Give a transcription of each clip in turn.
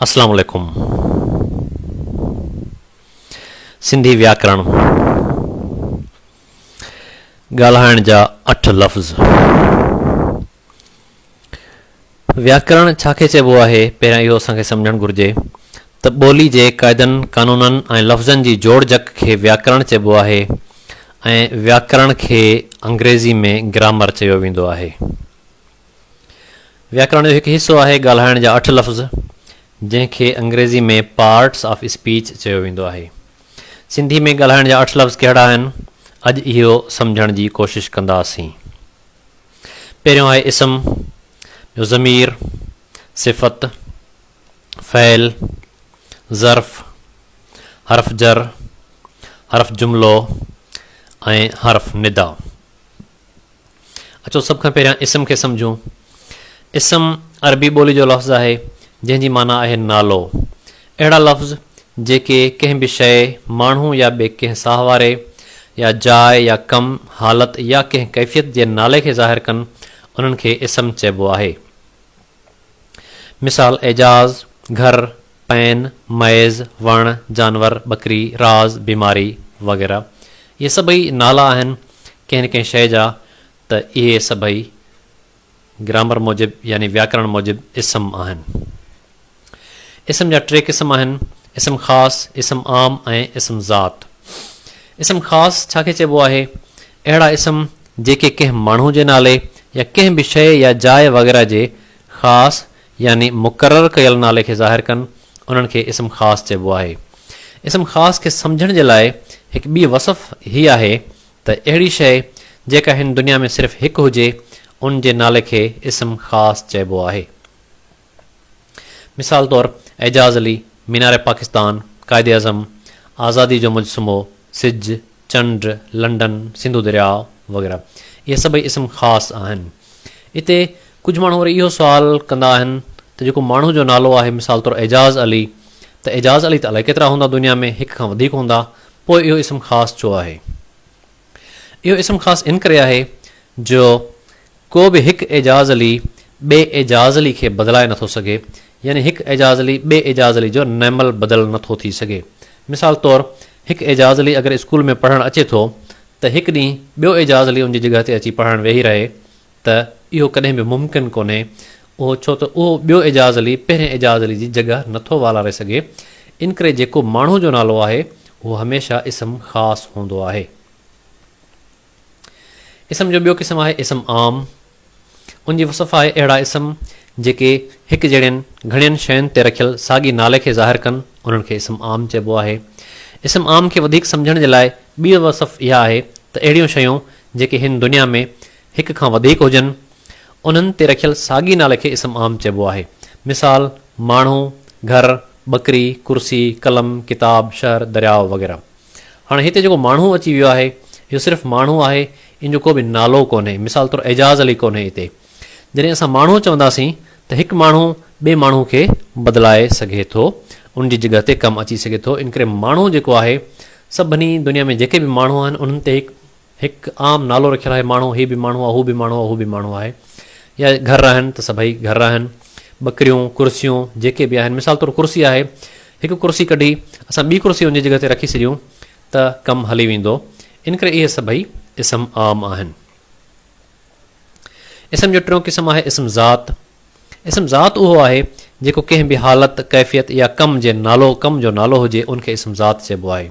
अस्सलाम वालेकुम। सिंधी व्याकरण ॻाल्हाइण जा 8 लफ़्ज़। व्याकरण छाखे चइबो आहे, पहिरियां इहो असांखे सम्झणु घुरिजे त ॿोली जे क़ाइदनि कानूननि ऐं लफ़्ज़नि जी जोड़जक खे व्याकरण चइबो आहे ऐं व्याकरण खे अंग्रेज़ी में ग्रामर चयो वेंदो आहे। व्याकरण जो हिकु हिसो आहे ॻाल्हाइण जा 8 लफ़्ज़, जंहिंखे अंग्रेज़ी में पार्ट्स ऑफ स्पीच चयो वेंदो आहे। सिंधी में ॻाल्हाइण जा 8 लफ़्ज़ कहिड़ा आहिनि, अॼु इहो सम्झण जी कोशिशि कंदासीं। पहिरियों आहे इस्म, ॿियो ज़मीर, सिफ़त, फ़ैल, ज़र्फ़, हर्फ़ जर, हर्फ़ जुमिलो ऐं हर्फ़ निदा। अचो सभ खां पहिरियां इस्म खे सम्झूं। इस्म अरबी ॿोली जो लफ़्ज़ आहे जंहिंजी माना आहे नालो। अहिड़ा लफ़्ज़ जेके कंहिं बि शइ, माण्हू या ॿिए कंहिं साह वारे या जाइ या कम, हालत या कंहिं कैफ़ियत जे नाले खे ज़ाहिर कनि, उन्हनि खे इस्म चइबो आहे। मिसाल एजाज़, घर, पैन, मैज़, वण, जानवर, बकरी, राज़, बीमारी वग़ैरह। इहे सभई नाला आहिनि कंहिं न कंहिं शइ जा, त इहे सभई ग्रामर मूजिबि यानी व्याकरण मूजिबि इस्म आहिनि। इस्म जा 3 क़िस्म आहिनि, इस्म ख़ासि, इस्म आम ऐं इस्म ज़ात। इस्म ख़ासि छाखे चइबो आहे? अहिड़ा इस्म जेके कंहिं माण्हू जे नाले या कंहिं बि शइ या जाइ वग़ैरह जे ख़ासि यानी मुक़ररु कयल नाले खे ज़ाहिर कनि, उन्हनि खे इस्म ख़ासि चइबो आहे। इस्म ख़ासि खे सम्झण जे लाइ हिकु ॿी वसफ़ हीअ आहे त अहिड़ी शइ जेका हिन दुनिया में सिर्फ़ु हिकु हुजे, उन जे नाले खे इस्म ख़ासि चइबो आहे। मिसाल तौरु एजाज़ अली, मीनार पाकिस्तान, क़ाइद आज़म, आज़ादी जो मुजसमो, सिज, चंड, लंडन, सिंधु दरिया वग़ैरह। इहे सभई इस्म ख़ासि आहिनि। हिते कुझु माण्हू वरी इहो सुवालु कंदा आहिनि त जेको माण्हू जो नालो आहे, मिसाल तौरु एजाज़ अली, त एजाज़ अली त अलाए केतिरा हूंदा दुनिया में, हिक खां वधीक हूंदा, पोइ इहो इस्म ख़ासि छो आहे? इहो इस्म ख़ासि इन करे आहे जो को बि हिकु एजाज़ अली ॿिए एजाज़ अली खे बदिलाए नथो सघे, यानी हिकु एजाज़ अली ॿिए एजाज़ अली जो नैमल बदल नथो थी सघे। मिसाल तौरु हिकु एजाज़ अली अगरि स्कूल में पढ़णु अचे थो, त हिकु ॾींहुं ॿियो एजाज़ अली उनजी जॻह ते अची पढ़णु वेही रहे, त इहो कॾहिं बि मुमकिन कोन्हे। उहो छो त उहो ॿियो एजाज़ अली पहिरें एजाज़ अली जी जॻह नथो वालारे सघे। इन करे जेको माण्हू जो नालो आहे उहो हमेशह इस्म ख़ासि हूंदो आहे। इस्म जो ॿियो क़िस्म आहे इस्म आम। उनजी वसफ़ आहे अहिड़ा इस्म जेके हिकु जहिड़ियुनि घणियुनि शयुनि ते रखियल साॻी नाले खे ज़ाहिर कनि, उन्हनि खे इस्म आम चइबो आहे। इस्म आम खे वधीक सम्झण जे लाइ ॿी वसफ़ इहा आहे त अहिड़ियूं शयूं जेके हिन दुनिया में हिक खां वधीक हुजनि, उन्हनि ते रखियल साॻी नाले खे इस्म आम चइबो आहे। मिसाल माण्हू, घर, बकरी, कुर्सी, कलम, किताब, शहर, दरियाव वग़ैरह। हाणे हिते जेको माण्हू अची वियो आहे, इहो सिर्फ़ु माण्हू आहे, इन जो को बि नालो कोन्हे। मिसाल तौरु एजाज़ अली कोन्हे हिते। जॾहिं असां माण्हू चवंदासीं त हिकु माण्हू ॿिए माण्हू खे बदिलाए सघे थो, उनजी जॻह ते कमु अची सघे थो। इन करे माण्हू जेको आहे, सभिनी दुनिया में जेके बि माण्हू आहिनि, उन्हनि ते हिकु आम नालो रखियलु आहे। माण्हू हीउ बि माण्हू आहे, हू बि माण्हू आहे, हू बि माण्हू आहे। या घर आहिनि त सभई घर आहिनि। बकरियूं, कुर्सियूं जेके बि आहिनि, मिसाल तौरु कुर्सी आहे, हिकु कुर्सी कढी असां ॿी कुर्सी उनजी जॻह ते रखी छॾियूं त कमु हली वेंदो। इन करे इहे सभई इस्म आम आहिनि। इस्म जो 3 क़िस्म आहे इस्म ज़ात। इस्म ज़ात उहो आहे जेको कंहिं बि हालत, कैफ़ियत या कम जो नालो हुजे, उनखे इस्म ज़ात चइबो आहे।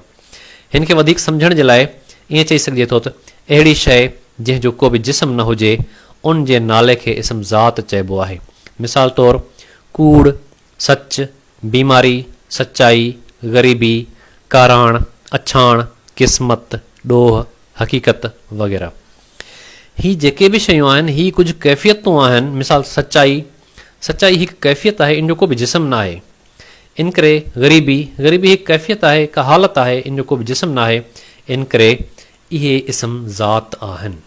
हिन खे वधीक सम्झण जे लाइ ईअं चई सघिजे थो त अहिड़ी शइ जंहिंजो को बि जिस्म न हुजे, उन जे नाले खे इस्म ज़ात चइबो आहे। मिसाल तौरु कूड़, सच, बीमारी, सचाई, ग़रीबी, काराण, अछाण, क़िस्मत, ॾोह, हक़ीक़त वग़ैरह। ही जेके बि शयूं आहिनि, ही कुझु कैफ़ियतूं आहिनि। मिसाल सचाई हिकु कैफ़ियत आहे, इन जो को बि जिस्म न आहे। इन करे ग़रीबी हिकु कैफ़ियत आहे, हिकु हालत आहे, इन जो को बि जिस्म न आहे। इन करे इहे इस्म ज़ात आहिनि।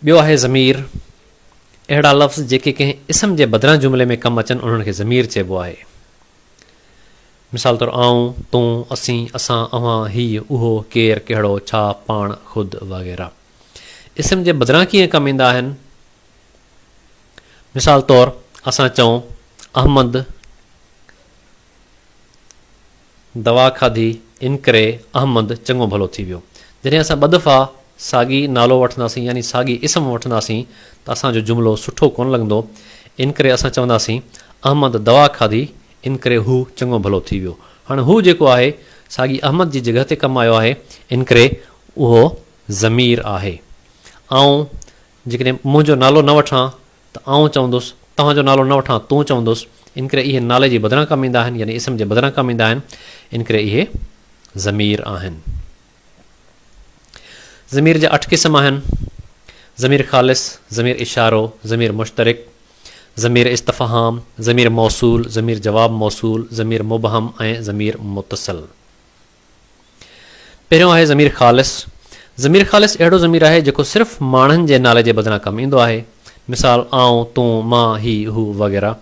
ॿियो आहे ज़मीर। अहिड़ा लफ़्ज़ जेके कंहिं इस्म जे बदिरां जुमिले में कमु अचनि, उन्हनि खे ज़मीर चइबो आहे। मिसाल तौरु आऊं, तूं, असीं, असां, अव्हां, हीउ, उहो, केरु, कहिड़ो, छा, पाण, ख़ुदि वग़ैरह। इस्म जे बदिरां कीअं कमु ईंदा आहिनि? मिसाल तौरु असां चऊं अहमद दवा खाधी इन करे अहमद चङो भलो थी वियो। जॾहिं असां ॿ दफ़ा साॻी नालो वठंदासीं यानी साॻी इस्म वठंदासीं त असांजो जुमिलो सुठो कोन लॻंदो। इन करे असां चवंदासीं अहमद दवा खाधी इन करे हू चङो भलो थी वियो। हाणे हू जेको आहे साॻी अहमद जी जॻह ते कमु आयो आहे, इन करे उहो ज़मीर आहे। ऐं जेकॾहिं मुंहिंजो नालो न वठां त आउं चवंदुसि, तव्हांजो नालो न वठां तूं चवंदुसि। इन करे इहे नाले जे बदिरां कमु ईंदा आहिनि, यानी इस्म जे बदिरां कमु ईंदा आहिनि। इन करे इहे ज़मीर आहिनि। ज़मीर जा 8 क़िस्म आहिनि: ज़मीर ख़ालिस, ज़मीर इशारो, ज़मीर मुश्तरिक, ज़मीर इस्तफ़हाम, ज़मीर मौसूल, ज़मीर जवाब मौसूल, ज़मीर मुबहम ऐं ज़मीर मुतसिल। पहिरियों आहे ज़मीर ख़ालिस। ज़मीर ख़ालिस अहिड़ो ज़मीर आहे जेको सिर्फ़ु माण्हुनि जे नाले जे बदिरां कमु ईंदो आहे। मिसाल आउं, तूं, मां, ही, हू वग़ैरह।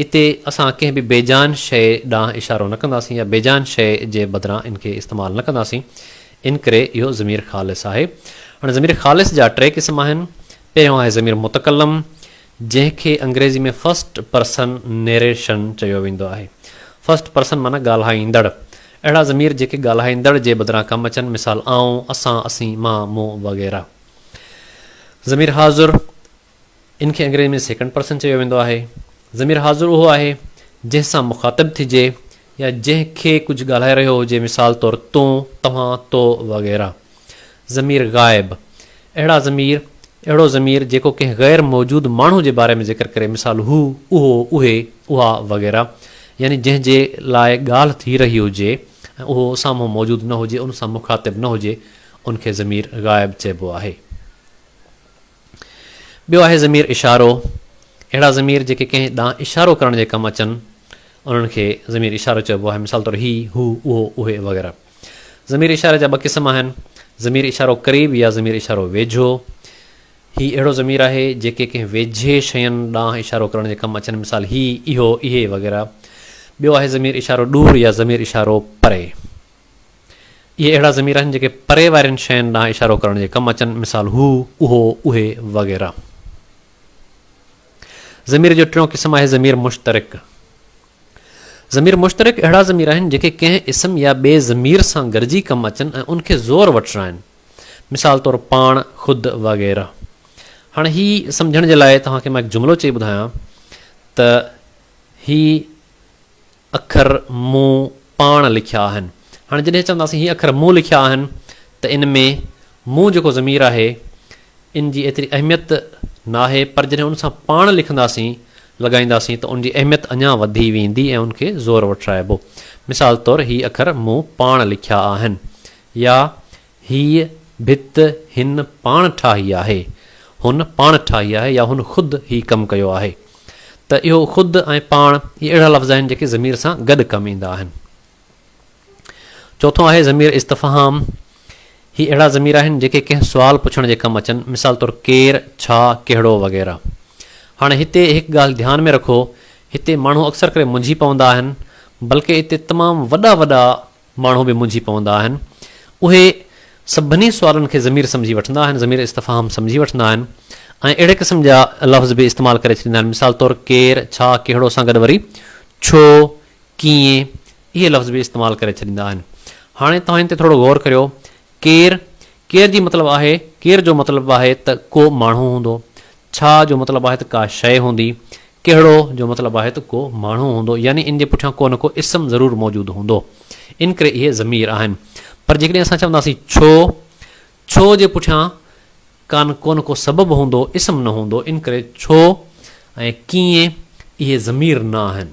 इते असां कंहिं बि बेजान शइ ॾांहुं इशारो न कंदासीं या बेजान शइ जे बदिरां इनखे इस्तेमालु न कंदासीं। इन करे इहो ज़मीर ख़ालिस आहे। हाणे ज़मीर ख़ालिस जा 3 क़िस्म आहिनि। पहिरियों आहे ज़मीर मुतकलम, जंहिंखे अंग्रेज़ी में फस्ट पर्सन नेरेशन चयो वेंदो आहे। फस्ट पर्सन माना ॻाल्हाईंदड़। अहिड़ा ज़मीर जेके ॻाल्हाईंदड़ जे बदिरां कमु अचनि। मिसाल आउं, असां, असीं, मां, मूं वग़ैरह। ज़मीर हाज़ुर, इनखे अंग्रेज़ी में सेकंड पर्सन चयो वेंदो आहे। ज़मीर हाज़ुर उहो आहे जंहिंसां मुखातिब थिजे या जंहिंखे कुझु ॻाल्हाए रहियो हुजे। मिसाल तौरु तूं, तव्हां, तो वग़ैरह। ज़मीर ग़ाइब, अहिड़ो ज़मीर जेको कंहिं ग़ैर मौजूदु माण्हू जे बारे में ज़िक्र करे। मिसाल हू, उहो, उहे, उहा वग़ैरह। यानी जंहिंजे लाइ ॻाल्हि थी रही हुजे ऐं उहो साम्हूं मौजूदु न हुजे, उन सां मुखातिब न हुजे, उनखे ज़मीर ग़ाइब चइबो आहे। ॿियो आहे ज़मीर इशारो। अहिड़ा ज़मीर जेके कंहिं ॾांहुं इशारो करण जे कमु अचनि, उन्हनि खे ज़मीर इशारो चइबो आहे। मिसाल तौरु ही, हू, उहो, उहे वग़ैरह। ज़मीर इशारे जा 2 क़िस्म आहिनि: ज़मीर इशारो क़रीब या ज़मीर इशारो वेझो। ही अहिड़ो ज़मीर आहे जेके कंहिं वेझे शयुनि ॾांहुं इशारो करण जे कमु अचनि। मिसाल ही, इहो, इहे वग़ैरह। ॿियो आहे ज़मीर इशारो ॾूर या ज़मीर इशारो परे। इहे अहिड़ा ज़मीर आहिनि जेके परे वारनि शयुनि ॾांहुं इशारो करण जे कमु अचनि। मिसाल हू, उहो, उहे वग़ैरह। ज़मीर जो 3 क़िस्म आहे ज़मीर मुश्तरिक। ज़मीर मुश्तरिक अहिड़ा ज़मीर आहिनि जेके कंहिं इस्म या ॿिए ज़मीर सां गॾिजी कमु अचनि ऐं उनखे ज़ोर वठिणा आहिनि। मिसाल तौरु पाण, ख़ुदि वग़ैरह। हाणे ही सम्झण जे लाइ तव्हांखे मां हिकु जुमिलो चई ॿुधायां त ही अखर मूं पाण लिखिया आहिनि। हाणे जॾहिं चवंदासीं ही अखर मूं लिखिया आहिनि त इन में मूं जेको ज़मीर आहे इन जी एतिरी अहमियत न आहे, पर जॾहिं उन सां पाण लिखंदासीं, लॻाईंदासीं त उनजी अहमियत अञा वधी वेंदी ऐं उनखे ज़ोर वठाइबो। मिसाल तौरु ही अखर मूं पाण लिखिया आहिनि, या हीअ भित हिन पाण ठाही आहे, हुन पाण ठाही आहे, या हुन ख़ुदि ही कमु कयो आहे। त इहो ख़ुदि ऐं पाण इहे अहिड़ा लफ़्ज़ आहिनि जेके ज़मीर सां गॾु कमु ईंदा आहिनि। चौथों आहे ज़मीर इस्तफ़हाम। ही अहिड़ा ज़मीर आहिनि जेके कंहिं सुवाल पुछण जे कमु अचनि। मिसाल तौरु केरु, छा, कहिड़ो वग़ैरह। हाणे हिते हिकु ॻाल्हि ध्यानु में रखो, हिते माण्हू अक्सर करे मुंझी पवंदा आहिनि, बल्कि हिते तमामु वॾा वॾा माण्हू बि मुंझी पवंदा आहिनि। उहे सभिनी सुवालनि खे ज़मीर सम्झी वठंदा आहिनि, ज़मीर इस्तफ़हाम सम्झी वठंदा आहिनि ऐं अहिड़े क़िस्म जा लफ़्ज़ बि इस्तेमालु करे छॾींदा आहिनि। मिसाल तौरु केरु, छा, कहिड़ो सां गॾु वरी छो, कीअं, इहे लफ़्ज़ बि इस्तेमालु करे छॾींदा आहिनि। हाणे तव्हां हिन ते थोरो गौर करियो। केरु जी मतिलबु आहे, केरु जो मतिलबु आहे त को माण्हू हूंदो। छा जो मतिलबु आहे त का शइ हूंदी। कहिड़ो जो मतिलबु आहे त को माण्हू हूंदो, यानी इन जे पुठियां को न को इस्म ज़रूरु मौजूदु हूंदो। इन करे इहे ज़मीर आहिनि। पर जेकॾहिं असां चवंदासीं छो जे पुठियां को न को सबबु हूंदो, इस्म न हूंदो। इन करे छो ऐं कीअं इहे ज़मीर न आहिनि।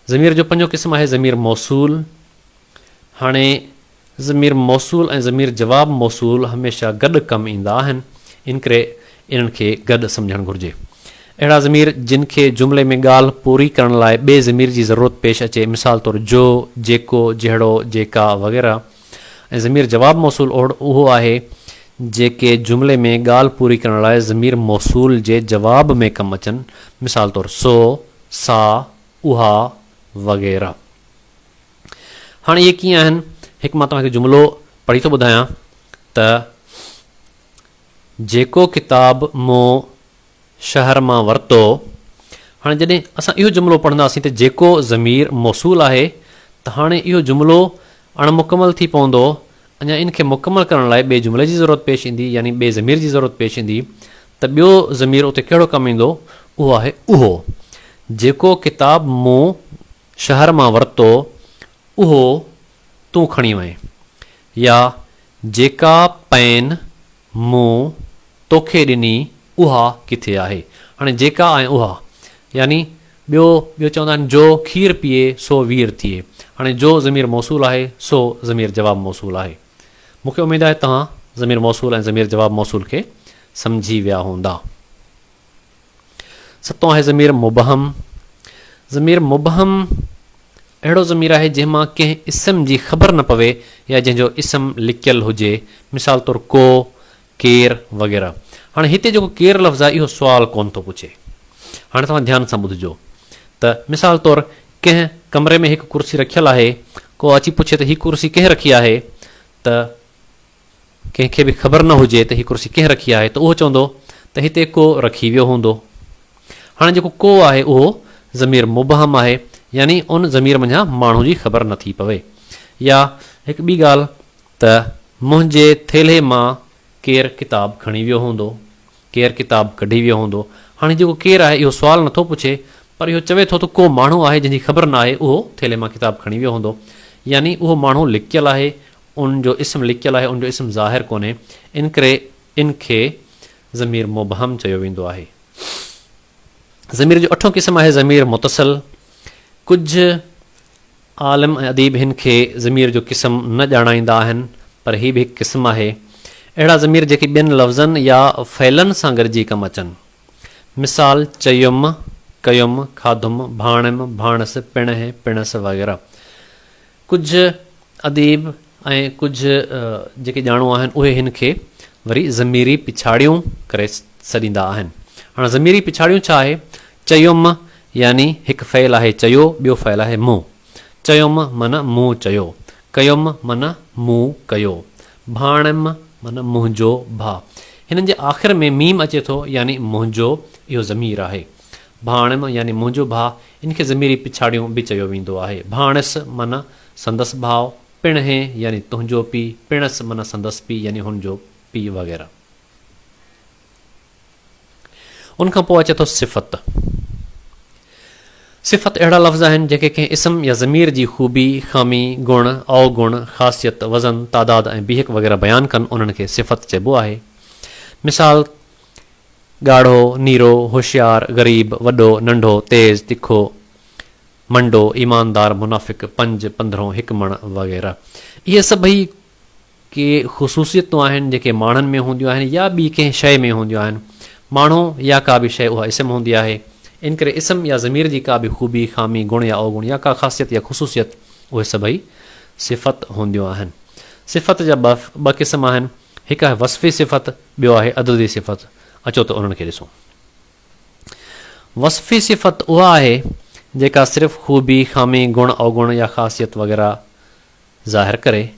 ज़मीर जो 5 क़िस्म आहे ज़मीर मौसूल। हाणे ज़मीर मौसूल ऐं ज़मीर जवाब मौसूल हमेशह गॾु कमु ईंदा आहिनि। इन करे इन्हनि खे गॾु सम्झणु घुरिजे। अहिड़ा ज़मीर जिन खे जुमिले में ॻाल्हि पूरी करण लाइ ॿिए ज़मीर जी ज़रूरत पेश अचे। मिसाल तौरु जो, जेको, जहिड़ो, जेका वग़ैरह। ऐं ज़मीर जवाब मौसूल उहो आहे जेके जुमिले में ॻाल्हि पूरी करण लाइ ज़मीर मौसूल जे जवाब में कमु अचनि। मिसाल तौरु सो, सा, उहा वग़ैरह। हाणे इहे कीअं आहिनि? हिकु मां तव्हांखे जुमिलो पढ़ी थो ॿुधायां त जेको किताब मूं शहर मां वरितो। हाणे जॾहिं असां इहो जुमिलो पढ़ंदासीं त जेको ज़मीर मौसूल आहे त हाणे इहो जुमिलो अणमुकमल थी पवंदो। अञा इनखे मुकमल करण लाइ ॿिए जुमिले जी ज़रूरत पेश ईंदी, यानी ॿिए ज़मीर जी ज़रूरत पेश ईंदी। त ॿियो ज़मीर उते कहिड़ो कमु ईंदो? उहो आहे उहो। जेको किताब मूं शहर मां वरितो उहो तूं खणी वएं, या जेका पेन मूं तोखे ॾिनी उहा किथे आहे। हाणे जेका ऐं उहा, यानी ॿियो चवंदा आहिनि जो खीर पीए सो वीर थिए। हाणे जो ज़मीर मौसूल आहे सो ज़मीर जवाब मौसूल आहे। मूंखे उमेदु आहे तव्हां ज़मीर मौसूल ऐं ज़मीर जवाब मौसूल खे सम्झी विया हूंदा। सतों आहे ज़मीर मुबहम। ज़मीर मुबहम अहिड़ो ज़मीर आहे जंहिंमां कंहिं इस्म जी ख़बर न पवे या जंहिंजो इस्म लिकियलु हुजे, मिसाल तौरु को, केरु वग़ैरह। हाणे हिते जेको केरु लफ़्ज़ आहे इहो सुवालु कोन थो पुछे। हाणे तव्हां ध्यानु सां ॿुधिजो त मिसाल तौरु कंहिं कमरे में हिकु कुर्सी रखियलु आहे, को अची पुछे त हीअ कुर्सी कंहिं रखी आहे, त कंहिंखे बि ख़बर न हुजे त हीअ कुर्सी कंहिं रखी आहे त उहो चवंदो त हिते को रखी वियो हूंदो। हाणे जेको को आहे उहो ज़मीर मुबहम आहे, यानी उन ज़मीर मंझां माण्हू जी ख़बर नथी पवे। या हिकु ॿी ॻाल्हि त मुंहिंजे थेले मां केरु किताबु खणी वियो हूंदो, केरु किताबु कढी वियो हूंदो। हाणे जेको केरु आहे इहो सुवालु नथो पुछे, पर इहो चवे थो त को माण्हू आहे जंहिंजी ख़बर न आहे, उहो थेले मां किताबु खणी वियो हूंदो। यानी उहो माण्हू लिकियलु आहे, उन जो इस्म लिकियलु आहे, उन जो इस्म ज़ाहिर कोन्हे। इन करे इनखे ज़मीर मुबहम चयो वेंदो आहे। ज़मीर जो अठों क़िस्म आहे ज़मीर मुतसिल। कुझु आलिम ऐं अदीब हिन खे ज़मीर जो क़िस्म न ॼाणाईंदा आहिनि, पर हीअ बि हिकु क़िस्म आहे। अहिड़ा ज़मीर जेके ॿियनि लफ़्ज़नि या फ़इलनि सां गॾिजी कमु अचनि, मिसाल चयुमि, कयुमि, खाधुमि, भाणियमि, भाणसि, पिणहि, पिणसि वग़ैरह। कुझु अदीब ऐं कुझु जेके ॼाणू आहिनि उहे हिन खे वरी ज़मीरी पिछाड़ियूं करे छॾींदा आहिनि। हाणे ज़मीरी पिछाड़ियूं छा आहे? चयुमि यानी हिकु फ़इल आहे चयो, ॿियो फ़इल आहे मूं। चयुमि माना मूं चयो, कयुमि माना मूं कयो, भाणियमि माना मुंहिंजो भाउ। हिननि जे आख़िर में मीम अचे थो, यानी मुंहिंजो, इहो ज़मीर आहे। भाणियमि यानी मुंहिंजो भाउ, इनखे ज़मीरी पिछाड़ियूं बि चयो वेंदो आहे। भाणसि माना संदसि भाउ, पिणहि यानी तुंहिंजो पीउ, पिणसि माना संदसि पीउ यानी हुनजो पीउ वग़ैरह। उनखां पोइ अचे थो सिफ़त। सिफ़त अहिड़ा लफ़्ज़ आहिनि जेके कंहिं इस्म या ज़मीर जी ख़ूबी, ख़ामी, गुण, अवगुण, ख़ासियत, वज़न, तादाद ऐं बीहक वग़ैरह बयानु कनि, उन्हनि खे सिफ़त चइबो आहे। मिसाल ॻाढ़ो, नीरो, होशियारु, ग़रीब, वॾो, नंढो, तेज़, तिखो, मंडो, ईमानदार, मुनाफ़िक़, 5, 15, हिकु मण वग़ैरह। इहे सभई के ख़ुसूसियतूं आहिनि जेके माण्हुनि में हूंदियूं आहिनि या ॿी कंहिं शइ में हूंदियूं आहिनि। माण्हू या का बि शइ उहा इस्म हूंदी आहे। इन करे इस्म या ज़मीर जी का बि ख़ूबी, ख़ामी, गुण या अवगुण या का ख़ासियत या ख़ुसूसियत, उहे सभई सिफ़त हूंदियूं आहिनि। सिफ़त जा ॿ क़िस्म आहिनि, हिकु आहे वस्फ़ी सिफ़त, ॿियो आहे अददी सिफ़त। अचो त उन्हनि खे ॾिसूं। वस्फ़ी सिफ़त उहा आहे जेका सिर्फ़ु ख़ूबी, ख़ामी, गुण, अवगुण या ख़ासियत वग़ैरह ज़ाहिर करे।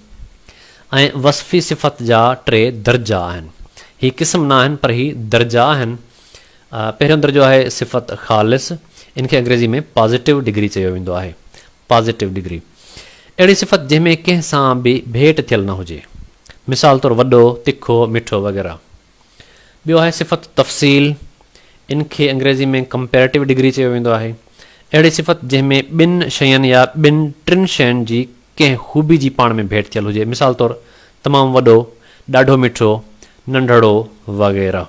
ऐं वस्फ़ी सिफ़त जा 3 दर्जा आहिनि। हीअ क़िस्म न आहिनि, पर हीअ दर्जा आहिनि। पहिरियों दर्जो आहे सिफ़त ख़ालिस, इनखे अंग्रेज़ी में पॉज़िटिव डिग्री चयो वेंदो आहे। पॉज़िटिव डिग्री अहिड़ी सिफ़त जंहिंमें कंहिं सां बि भेट थियल न हुजे, मिसाल तौरु वॾो, तिखो, मिठो वग़ैरह। ॿियो आहे सिफ़त तफ़सील, इनखे अंग्रेज़ी में कंपेरेटिव डिग्री चयो वेंदो आहे। अहिड़ी सिफ़त जंहिंमें 2 शयुनि या 2-3 शयुनि जी कंहिं ख़ूबी जी पाण में भेट थियल हुजे, मिसाल तौरु तमामु वॾो, ॾाढो मिठो, नंढड़ो वग़ैरह।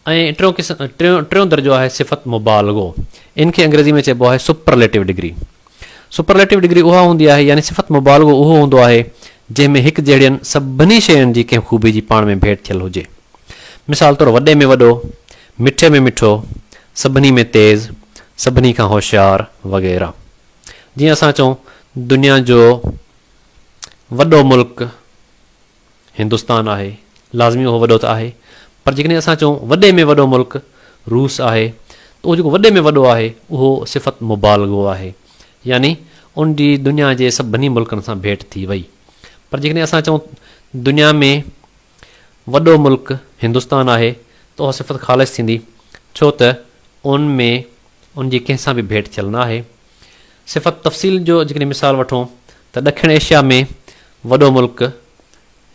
ऐं टियों दर्जो आहे सिफ़त मुबालगो, इनखे अंग्रेज़ी में चइबो आहे सुपरलेटिव डिग्री। सुपरलेटिव डिग्री उहा हूंदी आहे, यानी सिफ़त मुबालगो उहो हूंदो आहे जंहिंमें हिकु जहिड़ियुनि सभिनी शयुनि जी कंहिं ख़ूबी जी पाण में भेट थियल हुजे। मिसाल तौरु वॾे में वॾो, मिठे में मिठो, सभिनी में तेज़, सभिनी खां होशियारु वग़ैरह। जीअं असां चऊं दुनिया जो वॾो मुल्क हिंदुस्तान आहे, लाज़मी उहो वॾो त आहे, पर जेकॾहिं असां चऊं वॾे में वॾो मुल्क रूस आहे, त उहो जेको वॾे में वॾो आहे उहो सिफ़त मुबालगो आहे, यानी उन जी दुनिया जे सभिनी मुल्कनि सां भेट थी वई। पर जेकॾहिं असां चऊं दुनिया में वॾो मुल्क हिंदुस्तान आहे, त उहा सिफ़त ख़ालिस थींदी। छो त उन में उनजी कंहिंसां बि भेंट थियल न आहे। सिफ़त तफ़सील जो जेकॾहिं मिसाल वठूं त ॾखिण एशिया में वॾो मुल्क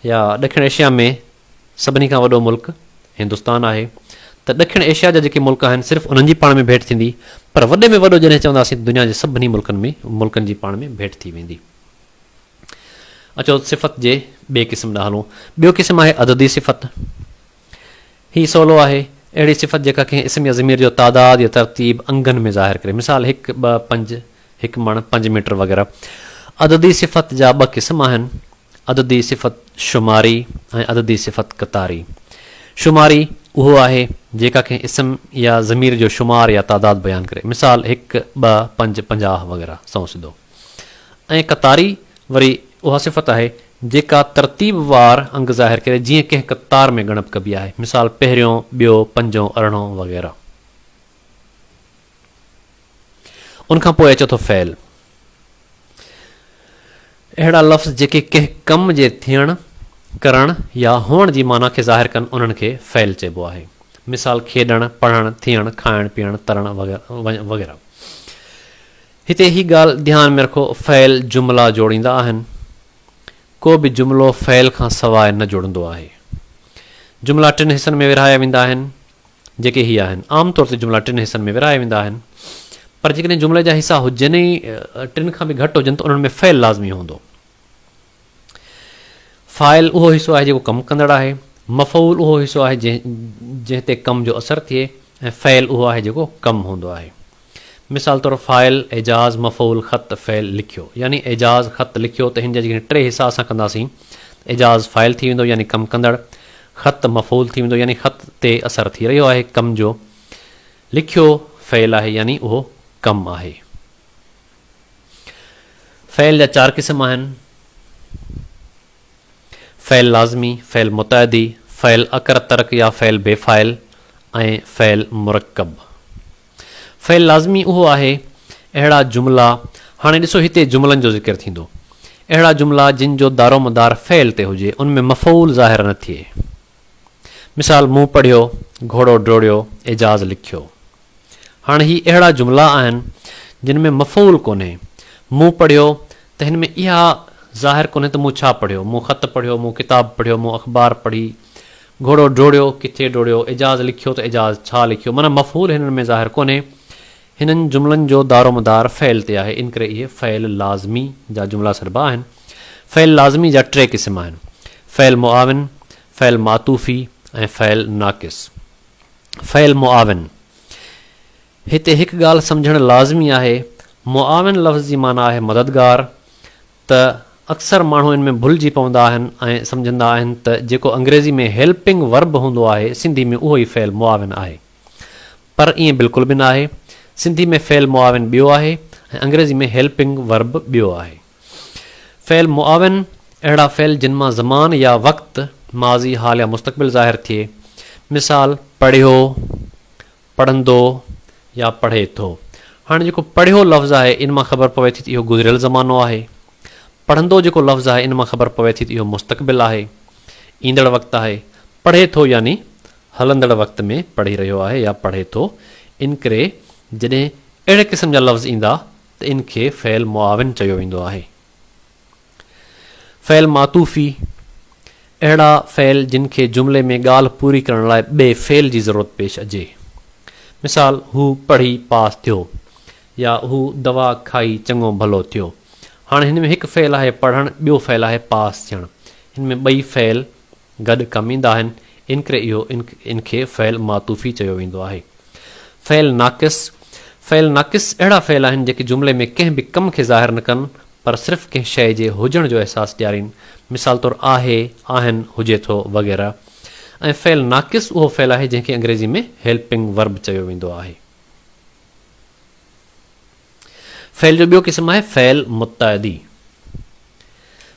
या ॾखिण एशिया में सभिनी खां वॾो मुल्क हिंदुस्तान आहे, त ॾखिण एशिया जा जेके मुल्क आहिनि सिर्फ़ु उन्हनि जी पाण में भेंट थींदी, पर वॾे में वॾो जॾहिं चवंदासीं दुनिया जे सभिनी मुल्कनि जी पाण में भेंट थी वेंदी। अचो सिफ़त जे ॿिए क़िस्म ॾांहुं हलूं। ॿियो क़िस्म आहे अददी सिफ़त। हीउ सवलो आहे, अहिड़ी सिफ़त जेका कंहिं इस्म या ज़मीर जो तादाद या तरतीब अंगनि में ज़ाहिर करे, मिसाल 1, 2, 5, 1 मण 5 मीटर वग़ैरह। अददी सिफ़त जा 2 क़िस्म आहिनि, अददी सिफ़त शुमारी ऐं अददी सिफ़त क़तारी। शुमारी उहो आहे जेका कंहिं इस्म या ज़मीर जो शुमार या तादाद बयानु करे, मिसाल 1, 2, 5, 50 वग़ैरह सौ सिधो। ऐं क़तारी वरी उहा सिफ़त आहे जेका तरतीब वार अंग ज़ाहिर करे, जीअं कंहिं क़तार में ॻणप कबी आहे, मिसाल पहिरियों, ॿियो, पंजों, अरिड़हों वग़ैरह। उनखां पोइ अचे थो फ़ैल। अहिड़ा लफ़्ज़ जेके कंहिं कम जे थियण, करण या हुअण जी माना खे ज़ाहिर कनि, उन्हनि खे फ़ैल चइबो आहे। मिसाल खेॾणु, पढ़णु, थियणु, खाइणु पीअणु, तरणु वग़ैरह। हिते ही ॻाल्हि ध्यान में रखो, फ़ैल जुमिला जोड़ींदा आहिनि, को बि जुमिलो फ़ैल खां सवाइ न जुड़ंदो आहे। जुमिला 3 हिसनि में विरहाया वेंदा आहिनि, जेके ही आहिनि। आमतौर ते जुमिला 3 हिसनि में विरहाया वेंदा आहिनि, पर जेकॾहिं जुमिले जा हिसा हुजनि ई 3 खां बि घटि हुजनि त उन्हनि में फ़ैल लाज़मी हूंदो। फ़ाइल उहो हिसो आहे जेको कमु कंदड़ आहे, मफ़ऊल उहो हिसो आहे जंहिं ते कम जो असरु थिए, ऐं फ़ैल उहो आहे जेको कमु हूंदो आहे। मिसाल तौरु फ़ाइल, एजाज़, मफ़ऊल, ख़त, फ़ैल लिखियो, यानी एजाज़ ख़त लिखियो त हिन जा जेकॾहिं 3 हिसा असां कंदासीं, एजाज़ फ़ाइल थी वेंदो यानी कमु कंदड़, ख़त मफ़ऊल थी वेंदो यानी ख़त ते असरु थी रहियो आहे कम जो, लिखियो फ़ैल आहे यानी उहो कमु आहे। फ़ैल जा 4 क़िस्म आहिनि, फ़ैल लाज़मी, फ़ैल मुतअदी, फ़ैल अकर तरक या फ़ैल बेफ़ाइल ऐं फ़ैल मुरकब। फ़ैल लाज़मी उहो आहे अहिड़ा जुमिला, हाणे ॾिसो हिते जुमिलनि जो ज़िक्र थींदो, अहिड़ा जुमिला जिन जो दारोमदार फ़ैल ते हुजे, उनमें मफ़ऊल ज़ाहिर न थिए। मिसाल मूं पढ़ियो, घोड़ो डोड़ियो, एजाज़ लिखियो। हाणे ही अहिड़ा जुमिला आहिनि जिन में मफ़ऊल कोन्हे। मूं पढ़ियो त हिन में इहा ज़ाहिर कोन्हे त मूं छा पढ़ियो, मूं ख़त पढ़ियो, मूं किताब पढ़ियो, मूं अख़बार पढ़ी। घोड़ो डोड़ियो, किथे डोड़ियो, एजाज़ लिखियो त एजाज़ छा लिखियो, माना मफ़ऊल हिननि में ज़ाहिर कोन्हे। हिननि जुमिलनि जो दारोमदार फ़ैल ते आहे, इन करे इहे फ़ैल लाज़मी जा जुमिला सॾिबा आहिनि। फ़ैल लाज़मी जा 3 क़िस्म आहिनि, फ़ैल मुआविन, फ़ैल मातूफ़ी ऐं फ़ैल नाक़िस। फ़ैल मुआविन, हिते हिकु ॻाल्हि सम्झणु लाज़मी आहे, मुआविन लफ़्ज़ जी माना आहे मददगार, त अक्सर माण्हू इन में भुलिजी पवंदा आहिनि ऐं सम्झंदा आहिनि त जेको अंग्रेज़ी में हेल्पिंग वर्ब हूंदो आहे, सिंधी में उहो ई फ़ैल मुआविन आहे, पर ईअं बिल्कुलु बि न आहे। सिंधी में फ़ैल मुआविन ॿियो आहे ऐं अंग्रेज़ी में हेल्पिंग वर्ब ॿियो आहे। फ़ैल मुआविन अहिड़ा फ़ैल जिन मां ज़मान या वक़्तु, माज़ी, हाल या मुस्तक़बिल ज़ाहिर थिए, मिसाल पढ़ियो, पढ़ंदो या पढ़े थो। हाणे जेको पढ़ियो लफ़्ज़ आहे इन मां ख़बर पवे थी त इहो गुज़िरियल ज़मानो आहे, पढ़ंदो जेको लफ़्ज़ आहे इन मां ख़बर पवे थी त इहो मुस्तक़बिल आहे, ईंदड़ वक़्तु आहे। पढ़े थो यानी हलंदड़ वक़्त में पढ़ी रहियो आहे या पढ़े थो। इन करे जॾहिं अहिड़े क़िस्म जा लफ़्ज़ ईंदा त इन खे फ़ैल मुआविन चयो वेंदो आहे। फ़ैल मातूफ़ी अहिड़ा फ़ैल जिन खे जुमिले में ॻाल्हि पूरी करण लाइ ॿिए फ़ैल जी ज़रूरत पेश अचे। मिसाल हू पढ़ी पास थियो या हू दवा खाई चङो भलो थियो। हाणे हिन में हिकु फ़ैल आहे पढ़णु, ॿियो फ़ैल आहे पास थियणु, हिन में ॿई फ़ैल गॾु कमु ईंदा आहिनि, इन करे इहो इन खे फ़ैल मातूफ़ी चयो वेंदो आहे। फ़ैल नाक़िस, फ़ैल नाक़िस अहिड़ा फ़ैल आहिनि जेके जुमिले में कंहिं बि कम खे ज़ाहिर न कनि, पर सिर्फ़ु कंहिं शइ जे हुजण जो अहसासु ॾियारीनि, मिसाल तौरु आहे, आहिनि, हुजे थो वग़ैरह। ऐं फ़ैल नाक़िस उहो फ़ैल आहे जंहिंखे अंग्रेज़ी में हेल्पिंग वर्ब चयो वेंदो आहे। फ़ैल जो ॿियो क़िस्म आहे फ़ैल मुतअदी।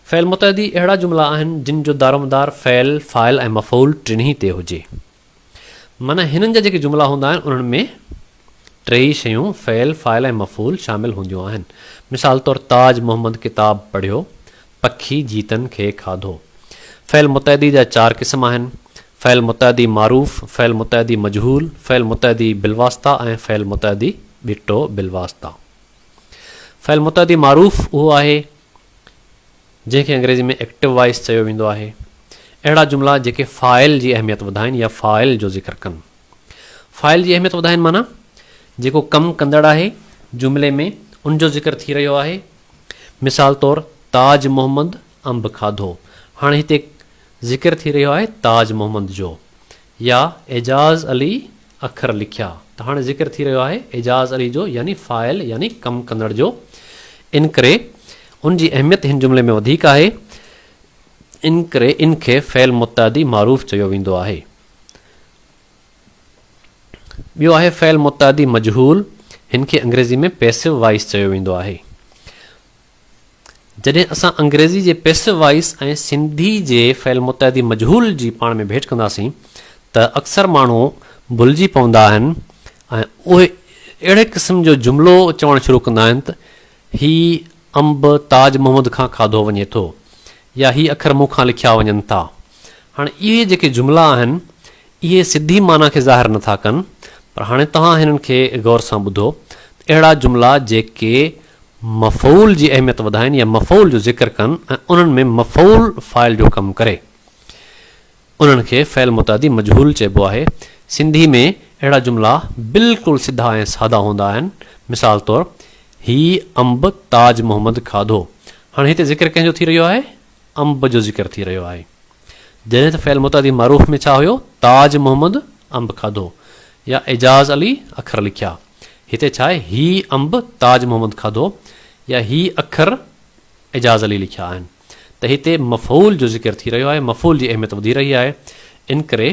फ़ैल मुतअदी अहिड़ा जुमिला आहिनि जिन जो दारोमदार फ़ैल, फ़ाइल ऐं मफ़ऊल टिन्ही ते हुजे। माना हिननि जा जेके जुमिला हूंदा आहिनि उन्हनि में 3 शयूं फ़ैल, फ़ाइल ऐं मफ़ऊल शामिल हूंदियूं आहिनि। मिसाल तौरु ताज मोहम्मद किताब पढ़ियो, पखी जीतनि खे खाधो। फ़ैल मुतअदी जा 4 क़िस्म आहिनि, फ़ैल मुतअदी मारूफ़, फ़ैल मुतअदी मजहूल, फ़ैल मुतअदी बिलवास्ता ऐं फ़ैल मुतअदी बिटो बिलवास्ता। फ़ैल मुतअदी मारूफ़ उहो आहे जंहिंखे अंग्रेज़ी में एक्टिव वॉइस चयो वेंदो आहे। अहिड़ा जुमिला जेके फ़ाइल जी अहमियत वधाइनि या फ़ाइल जो ज़िक्र कनि। फ़ाइल जी अहमियत वधाइनि माना जेको कमु कंदड़ आहे जुमिले में उनजो ज़िक्र थी रहियो आहे। मिसाल तौरु ताज मोहम्मद अंब खाधो, हाणे हिते ज़िक्र थी रहियो आहे ताज मोहम्मद जो, या एजाज़ अली अखर लिखिया, त हाणे ज़िक्र थी रहियो आहे एजाज़ अली जो, यानी फ़ाइल यानी कमु कंदड़ जो। इन करे उनजी अहमियत हिन जुमिले में वधीक आहे। इन करे इनखे फ़ैल मुतअदी मारूफ़ चयो वेंदो आहे। ॿियो आहे फ़ैल मुतअदी मजहूल, हिन खे अंग्रेज़ी में पैसिव वॉइस चयो वेंदो आहे। जॾहिं असां अंग्रेज़ी जे पैसिव वॉइस ऐं सिंधी जे फ़ैल मुतअदी मजहूल जी पाण में भेट कंदासीं त अक्सर माण्हू भुलिजी पवंदा आहिनि ऐं उहे अहिड़े क़िस्म जो जुमिलो चवणु शुरू कंदा आहिनि त हीउ अंब ताज मोहम्मद खां खाधो वञे थो, या हीअ अखर मूं खां लिखिया वञनि था। हाणे इहे जेके जुमिला आहिनि इहे सिधी माना खे ज़ाहिर नथा कनि, पर हाणे तव्हां हिननि खे गौर सां ॿुधो। अहिड़ा जुमिला जेके मफ़ऊल जी अहमियत वधाइनि या मफ़ऊल जो ज़िक्र कनि ऐं उन्हनि में मफ़ऊल फ़ाइल जो कमु करे, उन्हनि खे फ़ैल मुतअदी मजहूल चइबो आहे। सिंधी में अहिड़ा जुमिला बिल्कुलु सिधा ऐं सादा हूंदा आहिनि। मिसाल तौरु हीउ अंब ताज मोहम्मद खाधो, हाणे हिते ज़िक्र कंहिंजो थी रहियो आहे, अंब जो ज़िक्र थी रहियो आहे। जॾहिं त फ़ैल मुतअदी मारूफ़ में छा हुयो, ताज मोहम्मद अंब खाधो या एजाज़ अली अखर लिखिया। हिते छा आहे, हीउ अंब ताज मोहम्मद खाधो या हीउ अखर एजाज़ अली लिखिया आहिनि। त हिते मफ़ऊल जो ज़िक्र थी रहियो आहे, मफ़ऊल जी अहमियत वधी रही आहे। इन करे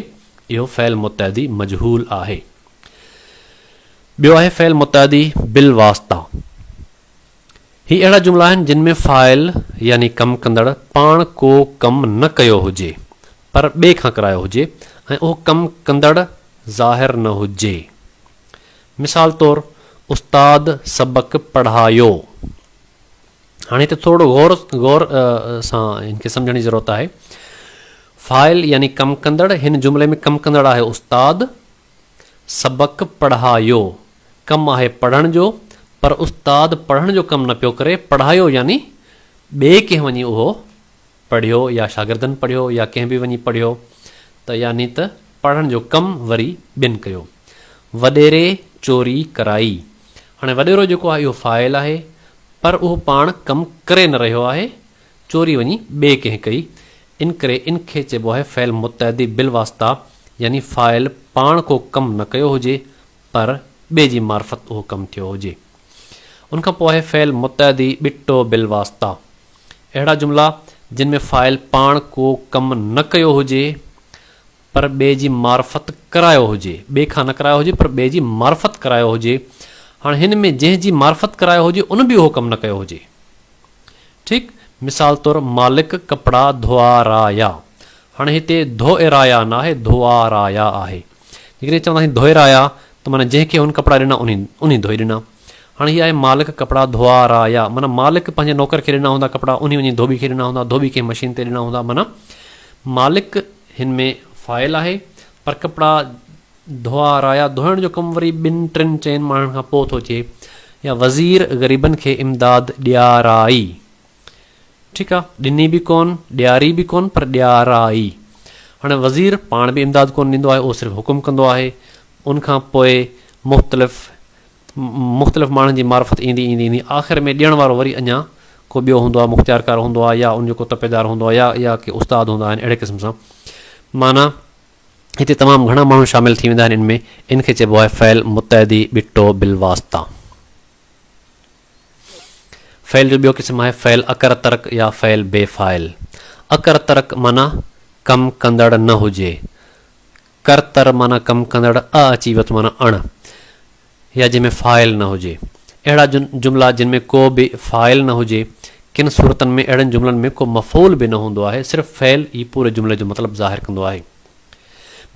इहो फ़ैल मुतअदी मजहूल आहे। ॿियो आहे फ़ैल मुतअदी बिलवास्ता। ही अहिड़ा जुमिला आहिनि जिन में फ़ाइल यानी कमु कंदड़ पाण को कमु न कयो हुजे पर ॿिए खां करायो हुजे ऐं उहो कमु कंदड़ ज़ाहिर न हुजे। मिसाल तौरु उस्ताद सबक़ पढ़ायो। हाणे हिते थोरो गौर सां हिनखे सम्झण जी ज़रूरत आहे। फ़ाइल यानी कमु कंदड़, हिन जुमिले में कमु कंदड़ आहे उस्ताद, सबक़ पढ़ायो कमु आहे पढ़ण जो, पर उस्ताद पढ़ण जो कमु न पियो करे, पढ़ायो यानी ॿिए कंहिं वञी उहो पढ़ियो या शागिर्दनि पढ़ियो या कंहिं बि वञी पढ़ियो, त यानी त पढ़ण जो कमु वरी ॿियनि कयो। वॾेरे चोरी कराई, हाणे वॾेरो जेको आहे इहो फ़ाइल आहे, पर उहो पाण कमु करे न रहियो आहे, चोरी वञी ॿिए कंहिं कई। इन करे इनखे चइबो आहे फ़ैल मुतअदी बिलवास्ता, यानी फ़ाइल पाण को कमु न कयो हुजे पर ॿिए जी मार्फत उहो कमु थियो हुजे। उनखां पोइ आहे फ़ैल मुतअदी बिटो बिलवास्ता। अहिड़ा जुमिला जिन में फ़ाइल पाण को कमु न कयो हुजे पर ॿिए जी मार्फत करायो हुजे, ॿिए खां न करायो हुजे पर ॿिए जी मार्फत करायो हुजे। हाणे हिन में जंहिंजी मार्फत करायो हुजे उन बि उहो कमु न कयो हुजे। ठीकु, मिसाल तौरु मालिक कपिड़ा धोआराया। हाणे हिते धोएराया न आहे, धोआराया आहे। जेकॾहिं चवंदासीं धोएराया त माना जंहिंखे हुन कपिड़ा ॾिना उन धोई ॾिना। हाणे हीअ आहे मालिक कपिड़ा धोआराया, माना मालिक पंहिंजे नौकर खे ॾिना हूंदा कपिड़ा, उन वञी धोबी खे ॾिना हूंदा, धोबी खे मशीन ते ॾिना हूंदा। माना मालिक हिन में फ़ाइल आहे पर कपिड़ा धोआराया, धोइण जो कमु वरी ॿिनि टिनि चइनि माण्हुनि खां पोइ थो थिए। या वज़ीर ग़रीबनि खे इमदाद ॾियाराई। ठीकु आहे, ॾिनी बि कोन, ॾियारी बि कोन, पर ॾियाराई। हाणे वज़ीर पाण बि इमदाद कोन ॾींदो आहे, उहो सिर्फ़ु हुकुम कंदो आहे। उनखां पोइ मुख़्तलिफ़ माण्हुनि जी मार्फत ईंदी ईंदी ईंदी आख़िर में ॾियण वारो वरी अञा को ॿियो हूंदो आहे, मुख़्तियारकार हूंदो आहे, या उनजो को तपेदार हूंदो आहे, या के उस्ताद हूंदा आहिनि। अहिड़े क़िस्म सां माना हिते तमामु घणा माण्हू शामिल थी वेंदा आहिनि। इनमें इनखे चइबो आहे फ़ैल मुतअदी बिटो बिलवास्ता। फ़ैल जो ॿियो क़िस्म आहे फ़ैल अकर तरक या फ़ैल बेफ़ाइल। अकर तरक माना कमु कंदड़ न हुजे, करतर माना कमु कंदड़, अची वियो माना अण, या जंहिंमें फ़ाइल न हुजे। अहिड़ा जुमिला जिन में को बि फ़ाइल न हुजे, किन सूरतनि में अहिड़नि जुमिलनि में को मफ़ऊल बि न हूंदो आहे, सिर्फ़ु फ़ैल ई पूरे जुमिले जो मतिलबु ज़ाहिर कंदो आहे।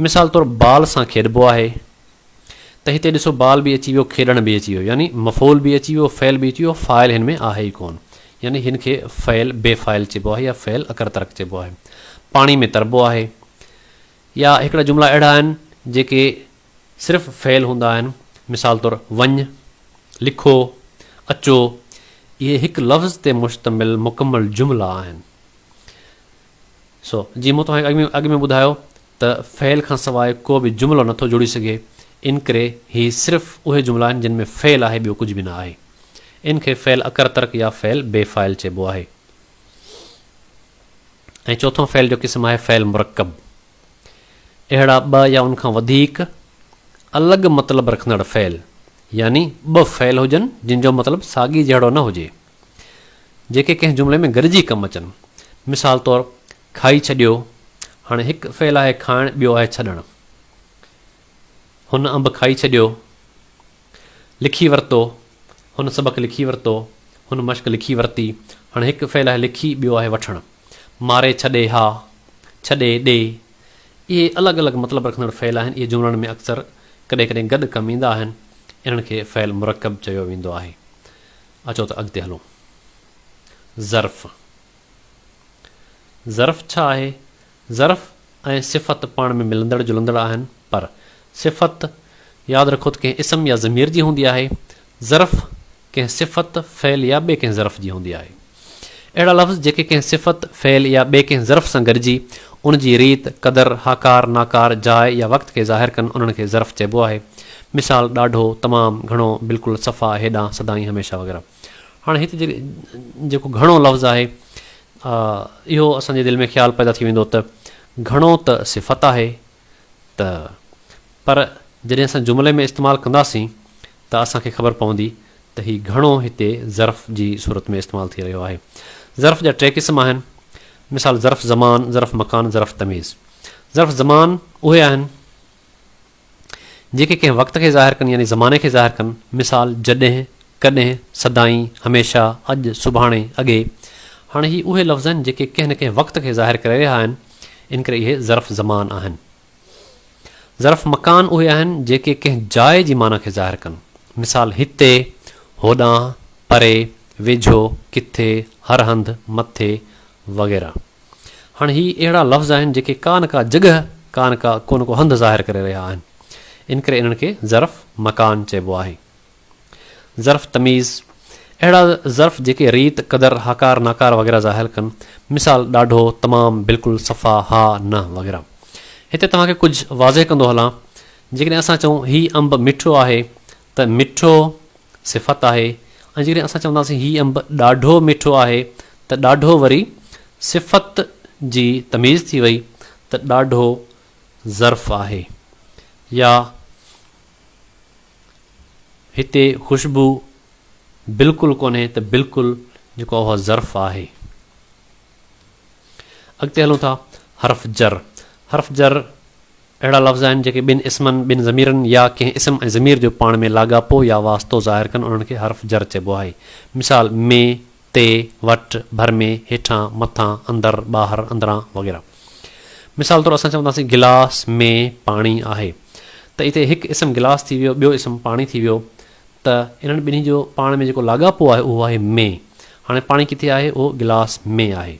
मिसाल तौरु बाल सां खेॾिबो आहे, त हिते ॾिसो बाल बि अची वियो, खेॾण बि अची वियो, यानी मफ़ऊल बि अची वियो, फ़ैल बि अची वियो, फ़ाइल हिन में आहे ई कोन, यानी हिन खे फ़ैल बेफ़ाइल चइबो आहे या फ़ैल अकर तरक चइबो आहे। पाणी में तरबो आहे, या हिकिड़ा जुमिला अहिड़ा आहिनि जेके सिर्फ़ु फ़ेल हूंदा आहिनि। मिसाल तौरु वञु, लिखो, अचो, इहे हिकु लफ़्ज़ ते मुश्तमिल मुकमल जुमिला आहिनि। जीअं मूं तव्हांखे अॻु में ॿुधायो त फ़ेल खां सवाइ को बि जुमिलो नथो जुड़ी सघे, इन करे हीअ सिर्फ़ु उहे जुमिला आहिनि जिन में फ़ेल आहे, ॿियो कुझु बि न आहे। इन खे फ़ेल अकर तर्क या फ़ेल बेफ़ाइल चइबो आहे। ऐं चोथों फ़ेल जो क़िस्म आहे फ़ेल मुरकब। अहिड़ा ॿ या उनखां वधीक अलॻि मतिलबु रखंदड़ फ़ेल, यानी ॿ फ़ेल हुजनि जिन जो मतिलबु साॻी जहिड़ो न हुजे, जेके कंहिं जुमिले में गॾिजी कमु अचनि। मिसाल तौरु खाई छॾियो, हाणे हिकु फ़ेल आहे खाइणु, ॿियो आहे छॾणु। हुन अंब खाई छॾियो। लिखी वरितो, हुन सबक़ु लिखी वरितो, हुन मश्क लिखी वरिती। हाणे हिकु फ़ेल आहे लिखी, ॿियो आहे वठणु। मारे छॾे हा, छॾे ॾे, इहे अलॻि अलॻि मतिलबु रखंदड़ फ़ेल आहिनि। इहे जुमिलनि में अक्सर कॾहिं कॾहिं गॾु कमु ईंदा आहिनि। इन्हनि खे फ़ेल मुरकब चयो वेंदो आहे। अचो त अॻिते हलूं। ज़र्फ़। ज़र्फ़ छा आहे? ज़र्फ़ ऐं सिफ़त पाण में मिलंदड़ जुलंदड़ आहिनि, पर सिफ़त यादि रखो त कंहिं इस्म या ज़मीर जी हूंदी आहे। ज़र्फ़ कंहिं सिफ़त, फ़ेल या ॿिए कंहिं ज़र्फ़ जी हूंदी आहे। अहिड़ा लफ़्ज़ जेके कंहिं सिफ़त, फ़ेल या ॿिए कंहिं ज़र्फ़ सां गॾिजी उन जी रीत, क़दर, हाकार, नाकार, जाइ या वक़्त खे ज़ाहिर कनि, उन्हनि खे ज़र्फ़ चइबो आहे। मिसाल ॾाढो, तमामु, घणो, बिल्कुलु, सफ़ा, हेॾां, सदाईं, हमेशह वग़ैरह। हाणे हिते जेको घणो लफ़्ज़ आहे, इहो असांजे दिलि में ख़्यालु पैदा थी वेंदो त घणो त सिफ़त आहे, त पर जॾहिं असां जुमिले में इस्तेमालु कंदासीं त असांखे ख़बर पवंदी त हीउ घणो हिते ज़र्फ़ जी सूरत में इस्तेमालु थी रहियो आहे। ज़र्फ़ जा टे क़िस्म आहिनि। मिसाल ज़र्फ़ ज़मान, ज़र्फ़ मकान, ज़र्फ़ तमीज़। ज़र्फ़ ज़मान उहे आहिनि जेके कंहिं वक़्त खे ज़ाहिर कनि, यानी ज़माने खे ज़ाहिर कनि। मिसाल जॾहिं, कॾहिं, सदाईं, हमेशह, अॼु, सुभाणे, अॻे। हाणे हीअ उहे लफ़्ज़ आहिनि जेके कंहिं न कंहिं वक़्त खे ज़ाहिर करे रहिया आहिनि, इन करे इहे ज़र्फ़ ज़मान आहिनि। ज़र्फ़ मकान उहे आहिनि जेके कंहिं जाइ जी माना खे ज़ाहिर कनि। मिसाल हिते, होॾां, परे, वेझो, किथे, हर हंधि, मथे वग़ैरह। हाणे हीअ अहिड़ा लफ़्ज़ आहिनि जेके का न का जॻह, को न को हंधि ज़ाहिर करे रहिया आहिनि, इन करे इन्हनि खे ज़र्फ़ मकान चइबो आहे। ज़र्फ़ तमीज़ अहिड़ा ज़र्फ़ जेके रीत, क़दर, हाकार, नाकार वग़ैरह ज़ाहिर कनि। मिसाल ॾाढो, तमामु, बिल्कुलु, सफ़ा, हा, न वग़ैरह। हिते तव्हांखे कुझु वाज़े कंदो हलां। जेकॾहिं असां चऊं हीउ अंब मिठो आहे, त मिठो सिफ़त आहे। ऐं जेकॾहिं असां चवंदासीं हीउ अंब ॾाढो मिठो आहे, त ॾाढो वरी सिफ़त जी तमीज़ थी वई, त ॾाढो ज़र्फ़ आहे। या हिते ख़ुशबू बिल्कुलु कोन्हे, त बिल्कुलु जेको आहे उहा ज़र्फ़ आहे। अॻिते हलूं था। हर्फ़ जर। हर्फ़ जर अहिड़ा लफ़्ज़ आहिनि जेके ॿिनि इस्मनि, ॿिनि ज़मीरनि या कंहिं इस्म ऐं ज़मीर जो पाण में लाॻापो या वास्तो ज़ाहिर कनि, उन्हनि खे हर्फ़ जर चइबो आहे। मिसाल में, ते, वटि, भर में, हेठां, मथां, अंदरि, ॿाहिरि, अंदरां वग़ैरह। मिसाल तौरु असां चवंदासीं गिलास में पाणी आहे, त हिते हिकु इस्म गिलास थी वियो, ॿियो इस्म पाणी थी वियो, त इन्हनि ॿिन्ही जो पाण में जेको लाॻापो आहे उहो आहे में। हाणे पाणी किथे आहे? उहो गिलास में आहे।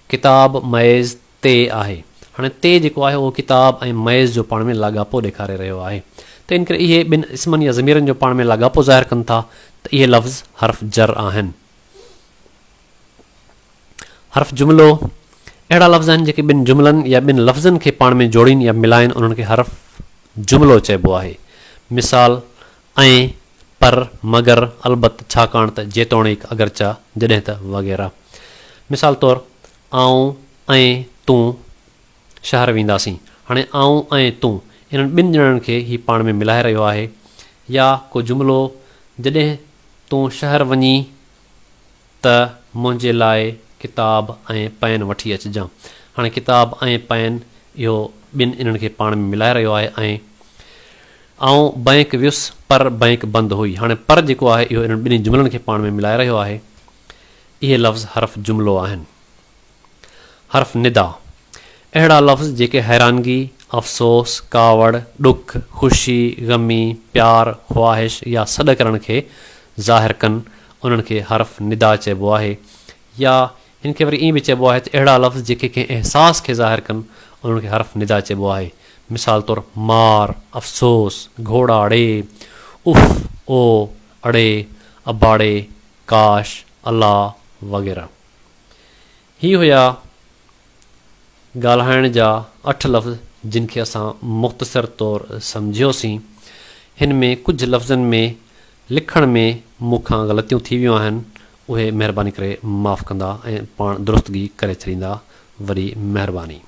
किताब मएज़ ते आहे। हाणे ते जेको आहे उहो किताब ऐं मएज़ जो पाण में लाॻापो ॾेखारे रहियो आहे, त इन करे इहे ॿिनि इस्मनि या ज़मीरनि जो पाण में लाॻापो ज़ाहिर कनि था, त इहे लफ़्ज़ हर्फ़ जर आहिनि। हर्फ़ जुमिलो अहिड़ा लफ़्ज़ आहिनि जेके ॿिनि जुमिलनि या ॿिनि लफ़्ज़नि खे पाण में जोड़ीनि या मिलाइनि, उन्हनि खे हर्फ़ जुमिलो चइबो आहे। मिसाल ऐं, पर, मगर, अलबत, छाकाणि त, जेतोणीकि, अगरचा, जॾहिं त वग़ैरह। मिसाल तौरु आऊं ऐं तूं शहर वेंदासीं। हाणे आऊं ऐं तूं इन्हनि ॿिनि ॼणनि खे ही पाण में मिलाए रहियो आहे। या को जुमिलो जॾहिं तूं शहर वञी त मुंहिंजे लाइ किताब ऐं पेन वठी अचिजांइ। हाणे किताब ऐं पेन इहो ॿिनि इन्हनि खे पाण में मिलाए रहियो आहे। ऐं आऊं बैंक वियुसि पर बैंक बंदि हुई। हाणे पर जेको आहे इहो इन्हनि ॿिन्ही जुमिलनि खे पाण में मिलाए रहियो आहे। इहे लफ़्ज़ हर्फ़ जुमिलो आहिनि। हर्फ़ निदा अहिड़ा लफ़्ज़ जेके हैरानगी, अफ़सोस, कावड़, ॾुख, ख़ुशी, ग़मी, प्यार, ख़्वाहिश या सॾ करण खे ज़ाहिर कनि, उन्हनि खे हर्फ़ निदा चइबो आहे। या हिन खे वरी ईअं बि चइबो आहे त अहिड़ा लफ़्ज़ जेके कंहिं अहसास खे ज़ाहिर कनि, उन्हनि खे हर्फ़ निदा चइबो आहे। मिसाल तौरु मार, अफ़सोस, घोड़ा अड़े, उफ़, ओ, अड़े, अबाड़े, काश, अलाह वग़ैरह। ही हुया ॻाल्हाइण जा 8 लफ़्ज़ जिन खे असां मुख़्तसिर तौरु सम्झियोसीं। हिन में कुझु लफ़्ज़नि में लिखण में मूंखां ग़लतियूं थी वियूं आहिनि, उहे महिरबानी करे माफ़ु कंदा ऐं पाण दुरुस्तगी करे छॾींदा। वरी महिरबानी।